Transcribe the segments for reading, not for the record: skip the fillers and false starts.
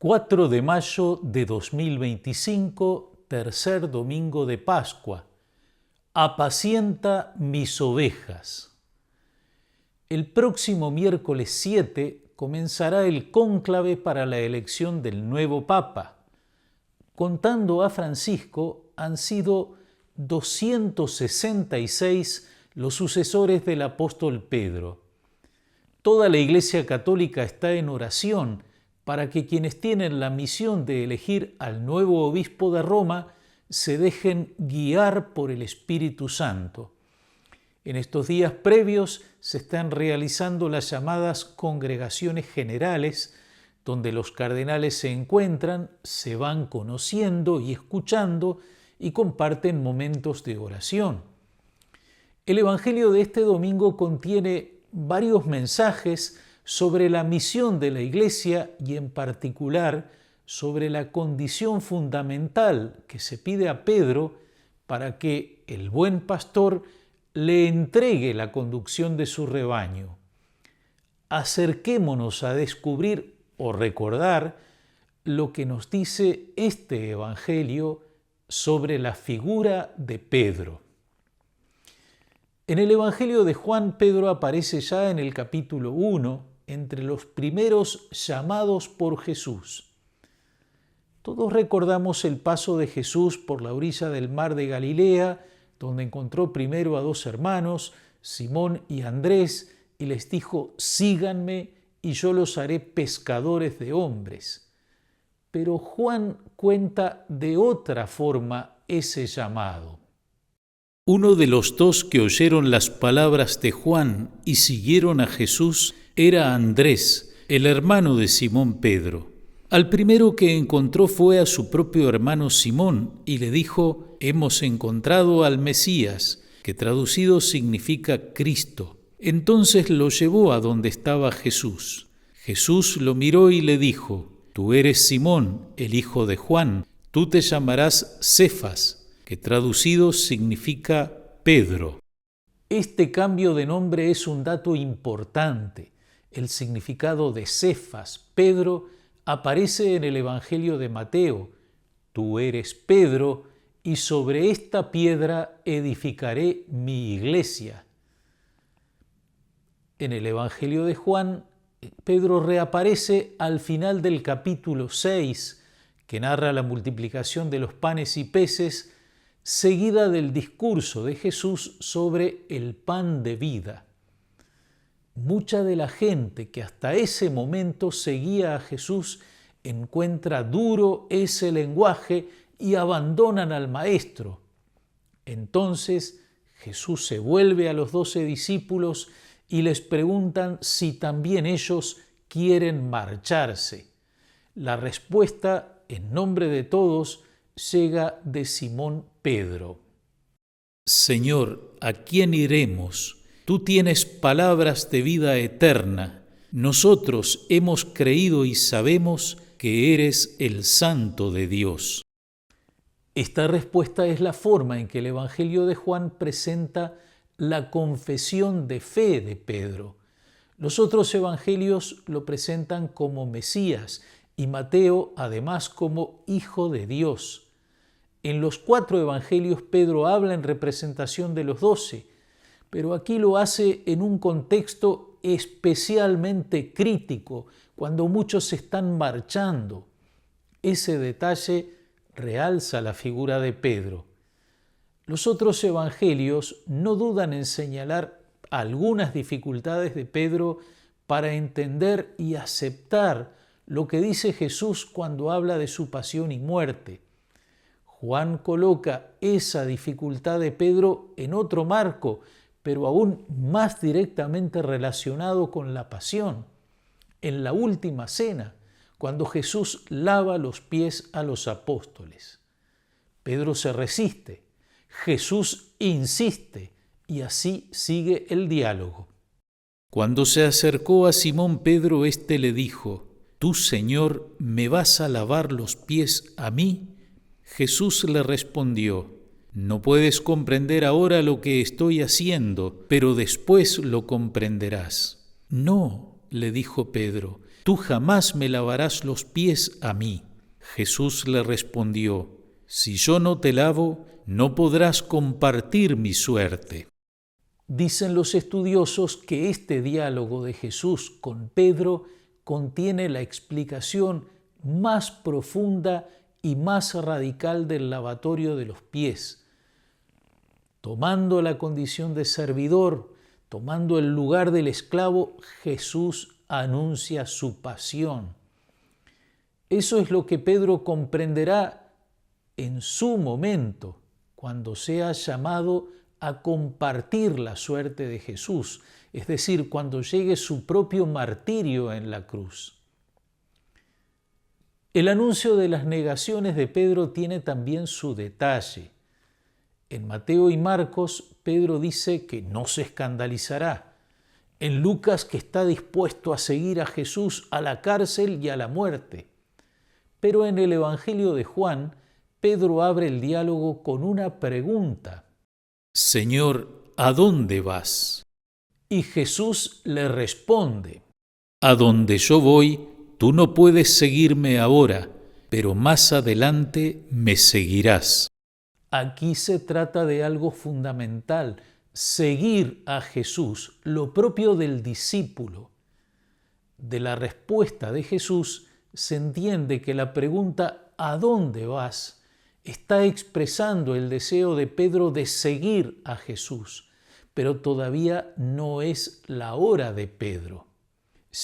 4 de mayo de 2025, tercer domingo de Pascua. Apacienta mis ovejas. El próximo miércoles 7 comenzará el cónclave para la elección del nuevo Papa. Contando a Francisco, han sido 266 los sucesores del apóstol Pedro. Toda la Iglesia Católica está en oración para que quienes tienen la misión de elegir al nuevo obispo de Roma se dejen guiar por el Espíritu Santo. En estos días previos se están realizando las llamadas congregaciones generales, donde los cardenales se encuentran, se van conociendo y escuchando y comparten momentos de oración. El Evangelio de este domingo contiene varios mensajes sobre la misión de la Iglesia y en particular sobre la condición fundamental que se pide a Pedro para que el buen pastor le entregue la conducción de su rebaño. Acerquémonos a descubrir o recordar lo que nos dice este Evangelio sobre la figura de Pedro. En el Evangelio de Juan, Pedro aparece ya en el capítulo 1, entre los primeros llamados por Jesús. Todos recordamos el paso de Jesús por la orilla del mar de Galilea, donde encontró primero a dos hermanos, Simón y Andrés, y les dijo: síganme y yo los haré pescadores de hombres. Pero Juan cuenta de otra forma ese llamado. Uno de los dos que oyeron las palabras de Juan y siguieron a Jesús era Andrés, el hermano de Simón Pedro. Al primero que encontró fue a su propio hermano Simón y le dijo: hemos encontrado al Mesías, que traducido significa Cristo. Entonces lo llevó a donde estaba Jesús. Jesús lo miró y le dijo: tú eres Simón, el hijo de Juan, tú te llamarás Cefas, que traducido significa Pedro. Este cambio de nombre es un dato importante. El significado de Cefas, Pedro, aparece en el Evangelio de Mateo. Tú eres Pedro, y sobre esta piedra edificaré mi iglesia. En el Evangelio de Juan, Pedro reaparece al final del capítulo 6, que narra la multiplicación de los panes y peces, seguida del discurso de Jesús sobre el pan de vida. Mucha de la gente que hasta ese momento seguía a Jesús encuentra duro ese lenguaje y abandonan al Maestro. Entonces Jesús se vuelve a los 12 discípulos y les preguntan si también ellos quieren marcharse. La respuesta, en nombre de todos, llega de Simón Pedro. Señor, ¿a quién iremos? Tú tienes palabras de vida eterna. Nosotros hemos creído y sabemos que eres el Santo de Dios. Esta respuesta es la forma en que el Evangelio de Juan presenta la confesión de fe de Pedro. Los otros evangelios lo presentan como Mesías y Mateo además como Hijo de Dios. En los 4 evangelios Pedro habla en representación de los 12, pero aquí lo hace en un contexto especialmente crítico, cuando muchos están marchando. Ese detalle realza la figura de Pedro. Los otros evangelios no dudan en señalar algunas dificultades de Pedro para entender y aceptar lo que dice Jesús cuando habla de su pasión y muerte. Juan coloca esa dificultad de Pedro en otro marco, pero aún más directamente relacionado con la pasión, en la última cena, cuando Jesús lava los pies a los apóstoles. Pedro se resiste, Jesús insiste, y así sigue el diálogo. Cuando se acercó a Simón Pedro, éste le dijo: ¿tú, Señor, me vas a lavar los pies a mí? Jesús le respondió: no puedes comprender ahora lo que estoy haciendo, pero después lo comprenderás. No, le dijo Pedro, tú jamás me lavarás los pies a mí. Jesús le respondió, si yo no te lavo, no podrás compartir mi suerte. Dicen los estudiosos que este diálogo de Jesús con Pedro contiene la explicación más profunda y más radical del lavatorio de los pies. Tomando la condición de servidor, tomando el lugar del esclavo, Jesús anuncia su pasión. Eso es lo que Pedro comprenderá en su momento, cuando sea llamado a compartir la suerte de Jesús, es decir, cuando llegue su propio martirio en la cruz. El anuncio de las negaciones de Pedro tiene también su detalle. En Mateo y Marcos, Pedro dice que no se escandalizará. En Lucas, que está dispuesto a seguir a Jesús a la cárcel y a la muerte. Pero en el Evangelio de Juan, Pedro abre el diálogo con una pregunta. Señor, ¿a dónde vas? Y Jesús le responde, a donde yo voy, tú no puedes seguirme ahora, pero más adelante me seguirás. Aquí se trata de algo fundamental, seguir a Jesús, lo propio del discípulo. De la respuesta de Jesús se entiende que la pregunta ¿a dónde vas? Está expresando el deseo de Pedro de seguir a Jesús, pero todavía no es la hora de Pedro.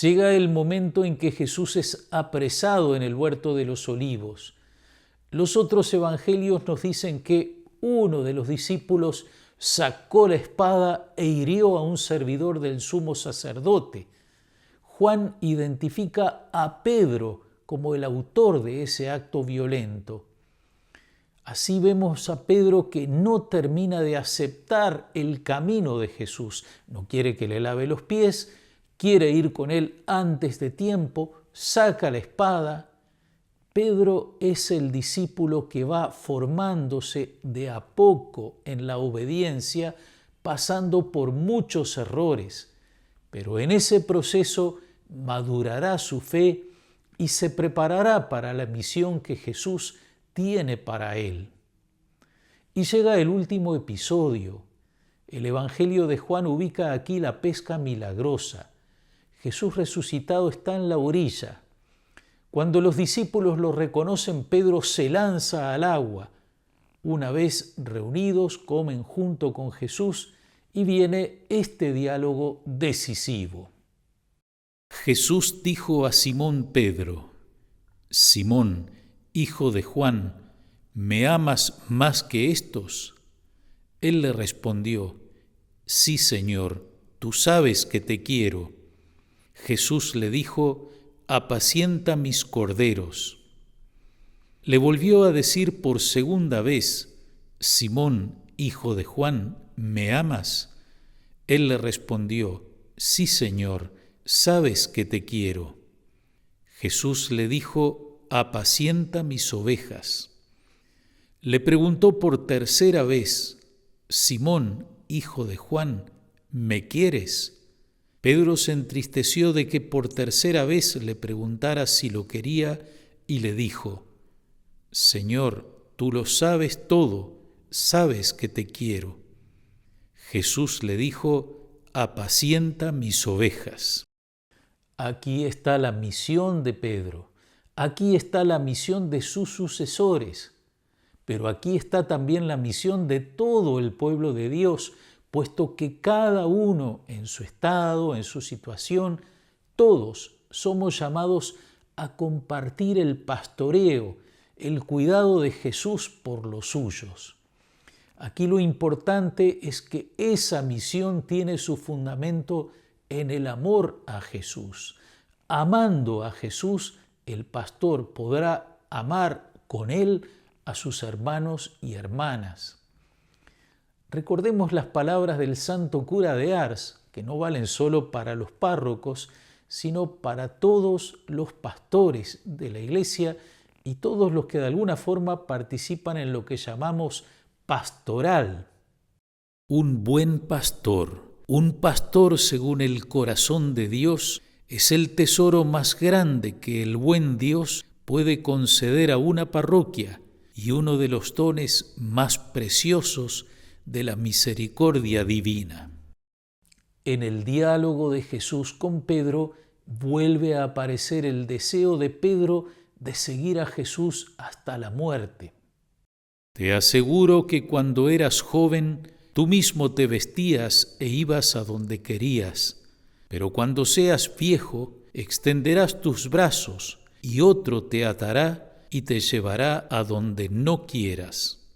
Llega el momento en que Jesús es apresado en el huerto de los Olivos. Los otros evangelios nos dicen que uno de los discípulos sacó la espada e hirió a un servidor del sumo sacerdote. Juan identifica a Pedro como el autor de ese acto violento. Así vemos a Pedro que no termina de aceptar el camino de Jesús. No quiere que le lave los pies, quiere ir con él antes de tiempo, saca la espada. Pedro es el discípulo que va formándose de a poco en la obediencia, pasando por muchos errores, pero en ese proceso madurará su fe y se preparará para la misión que Jesús tiene para él. Y llega el último episodio. El Evangelio de Juan ubica aquí la pesca milagrosa. Jesús resucitado está en la orilla. Cuando los discípulos lo reconocen, Pedro se lanza al agua. Una vez reunidos, comen junto con Jesús y viene este diálogo decisivo. Jesús dijo a Simón Pedro, Simón, hijo de Juan, ¿me amas más que estos? Él le respondió, sí, Señor, tú sabes que te quiero. Jesús le dijo, apacienta mis corderos. Le volvió a decir por segunda vez, Simón, hijo de Juan, ¿me amas? Él le respondió, sí, Señor, sabes que te quiero. Jesús le dijo, apacienta mis ovejas. Le preguntó por tercera vez, Simón, hijo de Juan, ¿me quieres? Pedro se entristeció de que por tercera vez le preguntara si lo quería y le dijo, Señor, tú lo sabes todo, sabes que te quiero. Jesús le dijo, apacienta mis ovejas. Aquí está la misión de Pedro, aquí está la misión de sus sucesores, pero aquí está también la misión de todo el pueblo de Dios, puesto que cada uno en su estado, en su situación, todos somos llamados a compartir el pastoreo, el cuidado de Jesús por los suyos. Aquí lo importante es que esa misión tiene su fundamento en el amor a Jesús. Amando a Jesús, el pastor podrá amar con él a sus hermanos y hermanas. Recordemos las palabras del santo cura de Ars, que no valen solo para los párrocos, sino para todos los pastores de la Iglesia y todos los que de alguna forma participan en lo que llamamos pastoral. Un buen pastor, un pastor según el corazón de Dios, Es el tesoro más grande que el buen Dios puede conceder a una parroquia y uno de los dones más preciosos de la misericordia divina. En el diálogo de Jesús con Pedro vuelve a aparecer el deseo de Pedro de seguir a Jesús hasta la muerte. Te aseguro que cuando eras joven, tú mismo te vestías e ibas a donde querías, pero cuando seas viejo, extenderás tus brazos y otro te atará y te llevará a donde no quieras.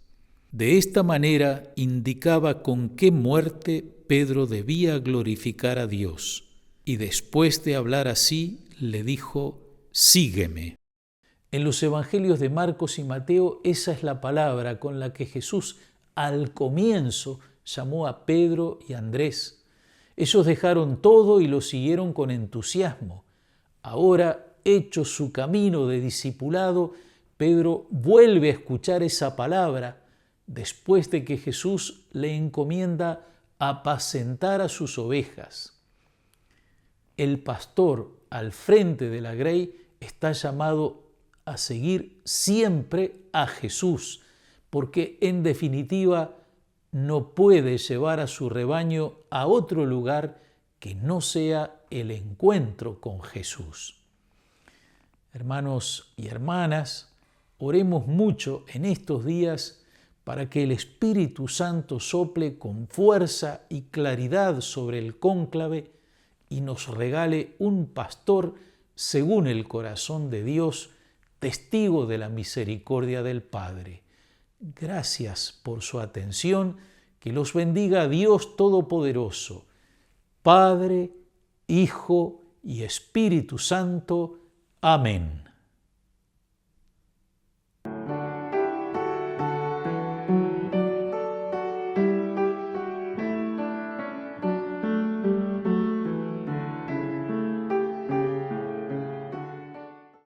De esta manera indicaba con qué muerte Pedro debía glorificar a Dios, y después de hablar así, le dijo: «Sígueme». En los evangelios de Marcos y Mateo, esa es la palabra con la que Jesús al comienzo llamó a Pedro y Andrés. Ellos dejaron todo y lo siguieron con entusiasmo. Ahora, hecho su camino de discipulado, Pedro vuelve a escuchar esa palabra después de que Jesús le encomienda apacentar a sus ovejas. El pastor al frente de la grey está llamado a seguir siempre a Jesús, porque en definitiva no puede llevar a su rebaño a otro lugar que no sea el encuentro con Jesús. Hermanos y hermanas, oremos mucho en estos días para que el Espíritu Santo sople con fuerza y claridad sobre el cónclave y nos regale un pastor según el corazón de Dios, testigo de la misericordia del Padre. Gracias por su atención, que los bendiga Dios Todopoderoso, Padre, Hijo y Espíritu Santo. Amén.